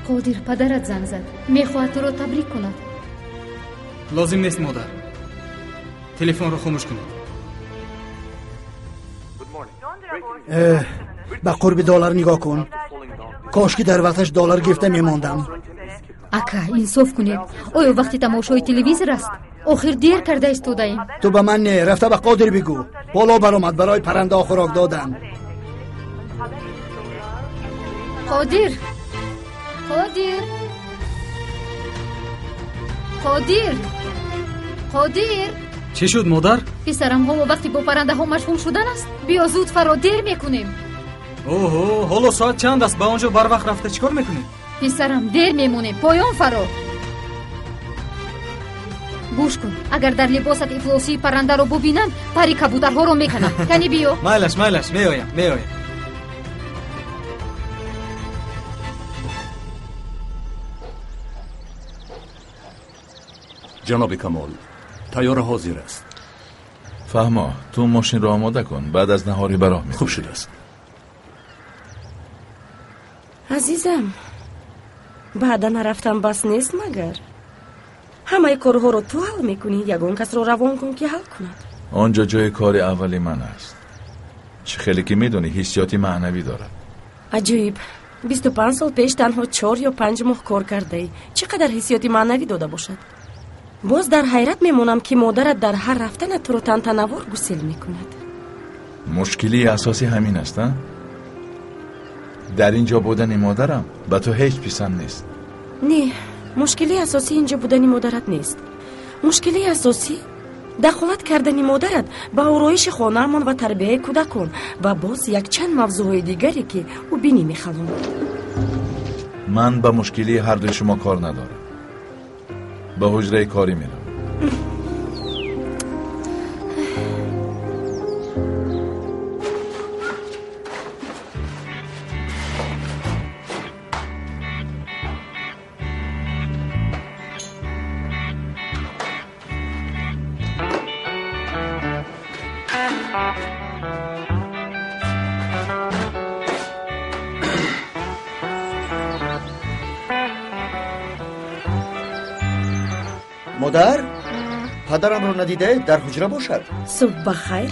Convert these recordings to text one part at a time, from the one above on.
قادر پدرت زنگ زد، میخواهد تو را تبریک کند. لازم نیست مادر، تلفن رو خاموش کنید. به قرب دلار نگاه کن. کاش که در وقتش دلار گرفته میماندم. اکا انصاف کنید، آیا وقتی تماشای تلویزیون است؟ آخر دیر کرده ایستاده‌ایم. تو به من نه، رفته به قادر بگو بالا برآمد برای پرنده خوراک دادن. قادر قادر قادر قادر چی شد مادر؟ پسرم ها وقتی با پرنده ها مشغول شدن است. بیا زود فرا، دیر میکنیم. اوه، حالا ساعت چند است؟ به آنجا بر وقت رفته چیکار میکنیم؟ پسرم دیر میمونیم، پایان فرا. گوش کن، اگر در لباست افلاسی پرنده رو ببینن پری کبوترها رو میکنن. کنی بیا. مایلش میایم. جناب کمال، تیاره حاضر است. فهما، تو ماشین رو آماده کن، بعد از نهاری براه می‌کنیم. خوب شده است. عزیزم، بعدا نرفتم بس نیست مگر؟ همه کارها رو تو حل میکنی، یگان کس رو روان کن که حل کند. آنجا جای کار اولی من است. چه خیلی که میدونی حسیاتی معنوی دارد. عجیب، 25 سال پیش تنها 4 یا 5 ماه کار کرده ای. چقدر حسیاتی معنوی داده باشد؟ باز در حیرت میمونم که مادرت در هر رفتن تو رو تنتنوار گسیل میکند. مشکلی اساسی همین است. در اینجا بودن مادرم به تو هیچ پسند نیست. نه، مشکلی اساسی اینجا بودن مادرت نیست. مشکلی اساسی دخالت کردن مادرت به آرایش خانه‌مان و تربیت کودکان و باز یک چند موضوع دیگری که او بینی میخوام. من به مشکلی هر دوی شما کار ندارم. به حجره کاری میرم. مادر، پدرم رو ندیده؟ در حجره باشد. صبح بخیر.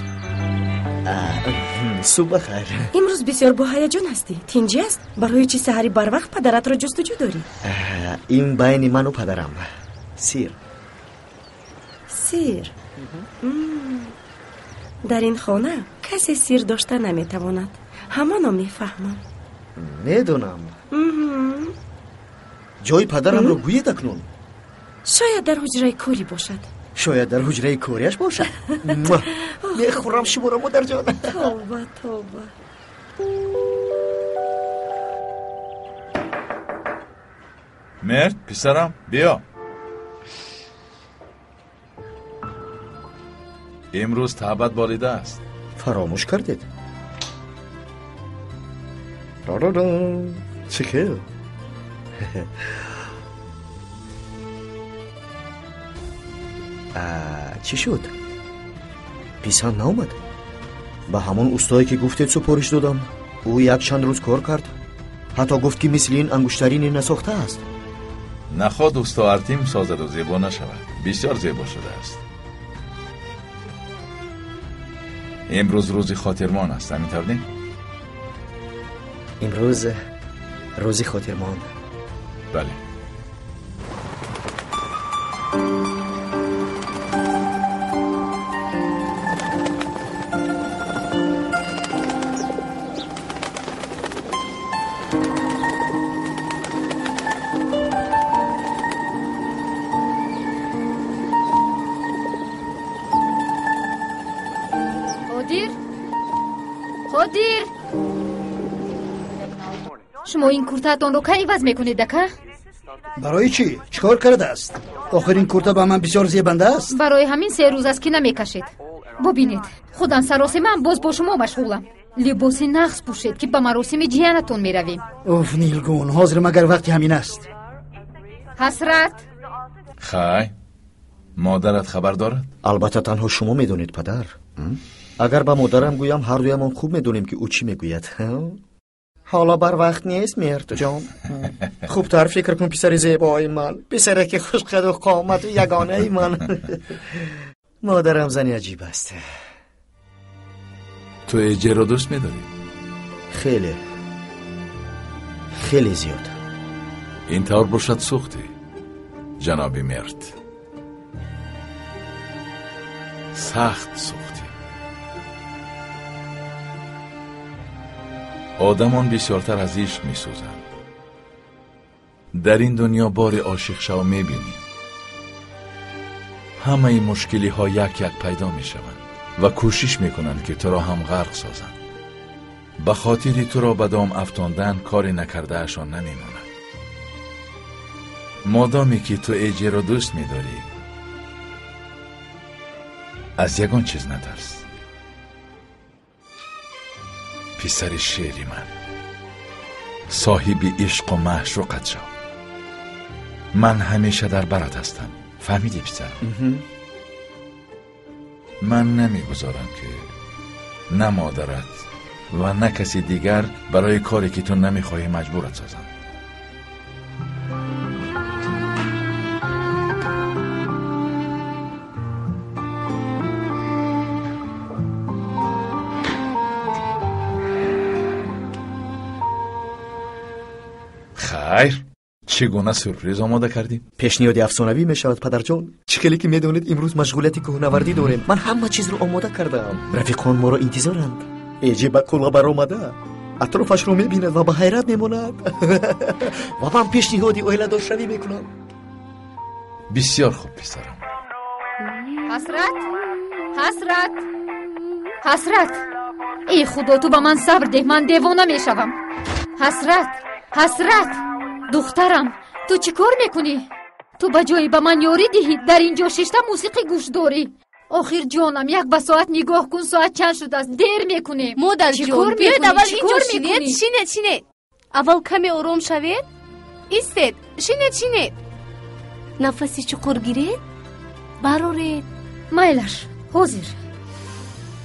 صبح بخیر. امروز بسیار با هیجان هستی. تینجی است؟ برای چی سحری بر وقت پدرت را جستجو داری؟ این بین من و پدرم سیر. در این خانه کسی سیر داشته نمیتواند. همانو میفهمم. میدونم. جای پدرم رو گوید اکنون. شاید در حجره کاری باشد. شاید در حجره کاریش باشد. میخورم شما را مادر جان. توبه. مرد پسرم بیا. امروز تعبت بالیده است. فراموش کردید. چه خیل. چی شد؟ پیسان ناومد؟ به همون استایی که گفتید سپارش دادم. او یک چند روز کار کرد. حتی گفت که مثل این انگشترینی نساخته است. نخواد استا ارتیم سازد و زیبا نشود. بسیار زیبا شده است. امروز روزی خاطرمان است، همینطور نه؟ امروز روزی خاطرمان. بله. قادر شما این کورتاتون رو کی عوض میکنید دکه؟ برای چی؟ چیکار کرده است؟ آخرین کورتا به من بسیار زیبنده است. برای همین 3 روز است که نمیکشید. ببینید خودم سراسر من باز با شما مشغولم. لباس نقص پوشید که به مراسم جیانتون میرویم. اوف نیلگون، حاضر مگر وقتی همین است. حسرت خای مادرت خبر دارد؟ البته تنها شما میدونید پدر. اگر با مادرم گویم هر دویمان خوب میدونیم که او چی میگوید. حالا بر وقت نیست مرد جان. خوبتر فکر کن پسر زیبای من، پسره که خوش قد و قامت و یگانه ای من. مادرم زنی عجیب است. تو ایجه رو دوست می‌داری؟ خیلی خیلی زیاد. این طور باشد سوختی جنابی مرد، سخت سوختی. آدمان بسیارتر از عشق می‌سوزند. در این دنیا بار عاشق شو می‌بینی. همه این مشکلی ها یک یک پیدا می‌شوند و کوشش می‌کنند که تو را هم غرق سازند. به خاطر تو را به دام افتاندن کاری نکرده اشان نمی‌ماند. مادامی که تو ایجه را دوست می‌داری، از یگان چیز نترس. پسر شیری من، صاحب عشق و معشوقت شو. من همیشه در برات هستم، فهمیدی پسر؟ من نمیگذارم که نه مادرت و نه کسی دیگر برای کاری که تو نمیخواهی مجبورت سازم. خیر، چگونه سورپرایز آماده کردیم؟ پیشنهاد افسانوی می شود پدر جان. چکلی که میدونید امروز مشغولیت کوهنوردی داریم. من همه چیز رو آماده کردم. رفیقان ما رو انتظارند. ایجی با کلا بر آمده، اطرافش رو میبیند و به حیرت میماند. و من پیشنهادی اویلا داشتنی میکنم. بسیار خوب پسرم. حسرت ای خدا تو با من صبر ده، من دیوانه میشوم. حسرت دخترم، تو چی کار میکنی؟ تو با جایی با من یاری دهی، در اینجا ششته موسیقی گوش داری. آخر جانم یک به ساعت نگاه کن، ساعت چند شده است، دیر میکنی. مادر جان بیاید اول اینجا شینید. اول کمی آروم شوید. ایستید، شینید. نفسی چقدر گیرید، برارید. مایلش حاضر.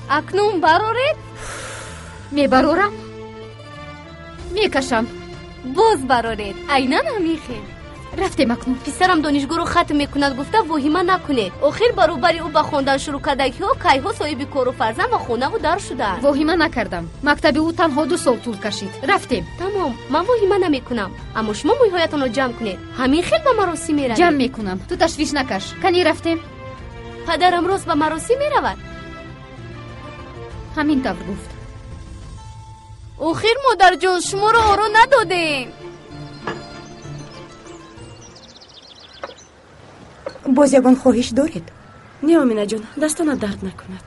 اکنون برارید. میبرارم، میکشم، باز برارید. اینان همیخه رفتیم اکنون. پسرم دانشگاه رو ختم میکند، گفته وحیمه نکنید. آخر برابری او به خواندن شروع کردگی ها کیها صاحب کار و فرزند و خونه و در شدن. وحیمه نکردم، مکتب او تنها 2 سال طول کشید. رفتیم. تمام، من وحیمه نمیکنم، اما شما مویهایتان رو جمع کنید. همین خیلی به مراسم میروید. جمع میکنم، تو تشویش نکش. کنی رفتیم. پدرم روز به مراسم میرود. همین طور گفت. آخر مادر جان شما رو آرو ندادیم. باز یگان خواهش دارید؟ نه آمینه جان، دستان درد نکند.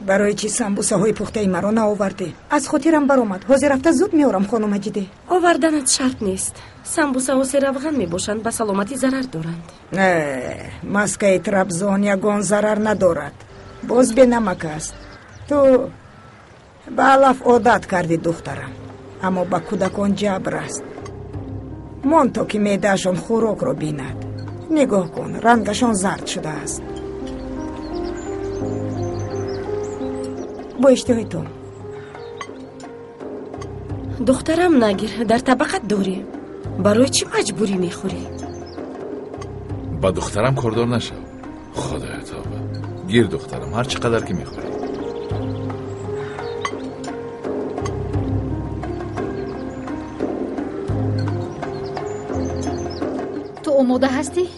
برای چی سمبوسه های پخته مرا نآورده؟ از خاطرم برآمد. حاضر رفته زود میارم خانم مجیده. آوردنت شرط نیست. سمبوسه ها سروغن میباشند، به سلامتی ضرر دارند. نه، مسکه ترابزان یگان ضرر ندارد. باز به نمک است. تو به علف عادت کردی دخترم، اما با کودکان جبر است. مان تا که معده‌شان خوراک رو بیند. نگاه کن، رنگشان زرد شده است. با اشتهای تو. دخترم نگیر، در طبقت داری. برای چی مجبوری میخوری؟ با دخترم کردار نشو. خدای توبه. گیر دخترم، هر چقدر که میخوری. تو آماده هستی؟